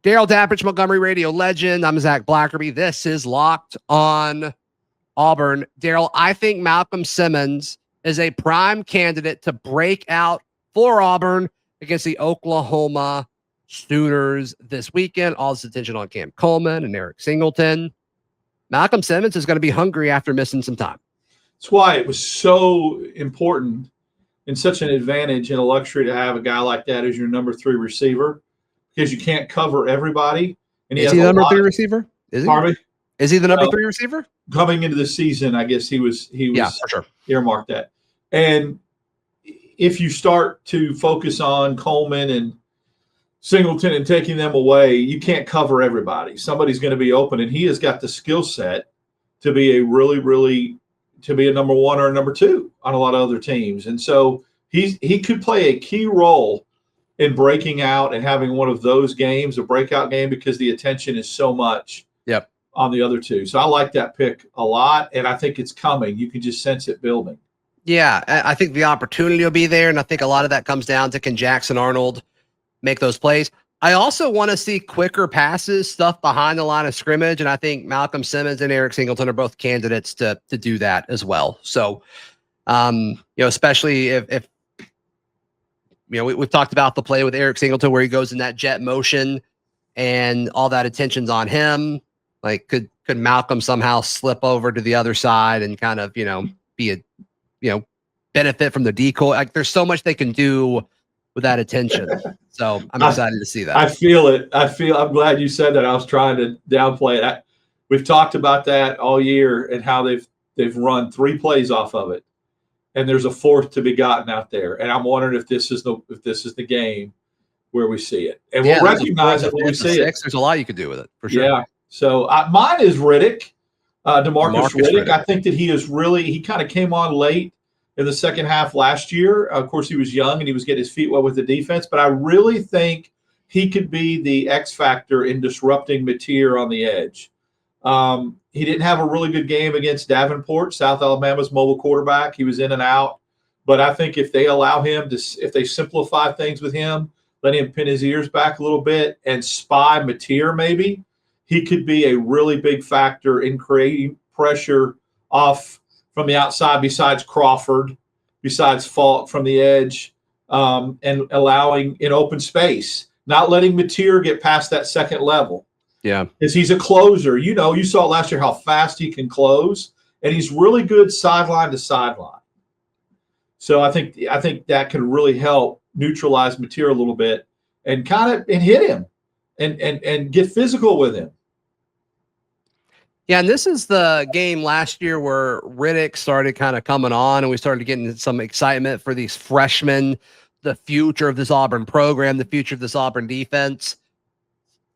Daryl Dapprich, Montgomery Radio legend. I'm Zach Blackerby. This is Locked on Auburn. Daryl, I think Malcolm Simmons is a prime candidate to break out for Auburn against the Oklahoma Sooners this weekend. All this attention on Cam Coleman and Eric Singleton. Malcolm Simmons is going to be hungry after missing some time. That's why it was so important and such an advantage and a luxury to have a guy like that as your number 3 receiver, because you can't cover everybody. And is he the number 3 receiver? Is he? Pardon me? Is he the number 3 receiver? Coming into the season, I guess he was yeah, for sure. Earmarked that. And if you start to focus on Coleman and Singleton and taking them away, you can't cover everybody. Somebody's going to be open, and he has got the skill set to be to be a number 1 or a number 2 on a lot of other teams. And so he could play a key role in breaking out and having one of those games, a breakout game, because the attention is so much on the other 2. So I like that pick a lot, and I think it's coming. You can just sense it building. Yeah, I think the opportunity will be there, and I think a lot of that comes down to can Jackson Arnold make those plays. I also want to see quicker passes, stuff behind the line of scrimmage, and I think Malcolm Simmons and Eric Singleton are both candidates to do that as well. So, especially if we've talked about the play with Eric Singleton where he goes in that jet motion and all that attention's on him. Like, could Malcolm somehow slip over to the other side and kind of, be a, benefit from the decoy? Like, there's so much they can do with that attention. So I'm excited to see that. I feel it. I'm glad you said that. I was trying to downplay it. We've talked about that all year and how they've run 3 plays off of it, and there's a 4th to be gotten out there. And I'm wondering if this is the game where we see it, and we'll recognize it when we see it. There's a lot you could do with it for sure. Yeah. So mine is Riddick, DeMarcus Riddick. I think that he kind of came on late in the second half last year. Of course, he was young and he was getting his feet wet with the defense, but I really think he could be the X factor in disrupting Mateer on the edge. He didn't have a really good game against Davenport, South Alabama's mobile quarterback. He was in and out, but I think if they allow him if they simplify things with him, let him pin his ears back a little bit and spy Mateer maybe, he could be a really big factor in creating pressure off from the outside, besides Crawford, besides Falk from the edge, and allowing in open space, not letting Mateer get past that second level. Yeah. Because he's a closer. You saw last year how fast he can close, and he's really good sideline to sideline. So I think that can really help neutralize Mateer a little bit and hit him and get physical with him. Yeah, and this is the game last year where Riddick started kind of coming on, and we started getting some excitement for these freshmen, the future of this Auburn program, the future of this Auburn defense.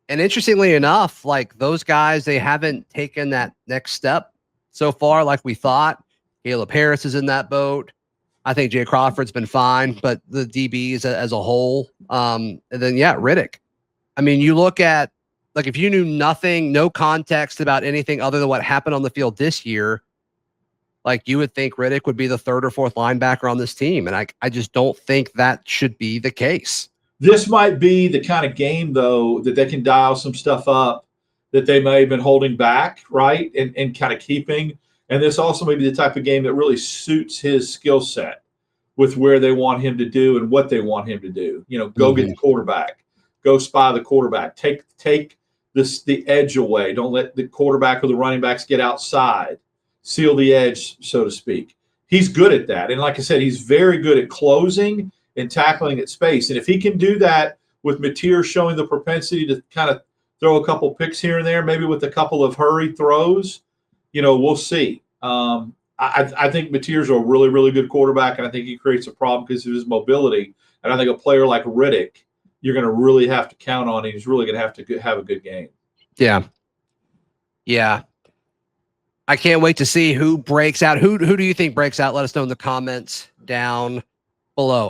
And interestingly enough, like those guys, they haven't taken that next step so far like we thought. Caleb Harris is in that boat. I think Jay Crawford's been fine, but the DBs as a whole. And then, Riddick. I mean, you look at, like, if you knew nothing, no context about anything other than what happened on the field this year, like you would think Riddick would be the 3rd or 4th linebacker on this team. And I just don't think that should be the case. This might be the kind of game, though, that they can dial some stuff up that they may have been holding back, right, and kind of keeping. And this also may be the type of game that really suits his skill set with where they want him to do and what they want him to do. Go get the quarterback, go spy the quarterback, take the edge away. Don't let the quarterback or the running backs get outside. Seal the edge, so to speak. He's good at that. And like I said, he's very good at closing and tackling at space. And if he can do that with Mateer showing the propensity to kind of throw a couple picks here and there, maybe with a couple of hurry throws, we'll see. I think Mateer's a really, really good quarterback, and I think he creates a problem because of his mobility. And I think a player like Riddick, you're going to really have to count on. He's really going to have to have a good game. Yeah. Yeah. I can't wait to see who breaks out. Who do you think breaks out? Let us know in the comments down below.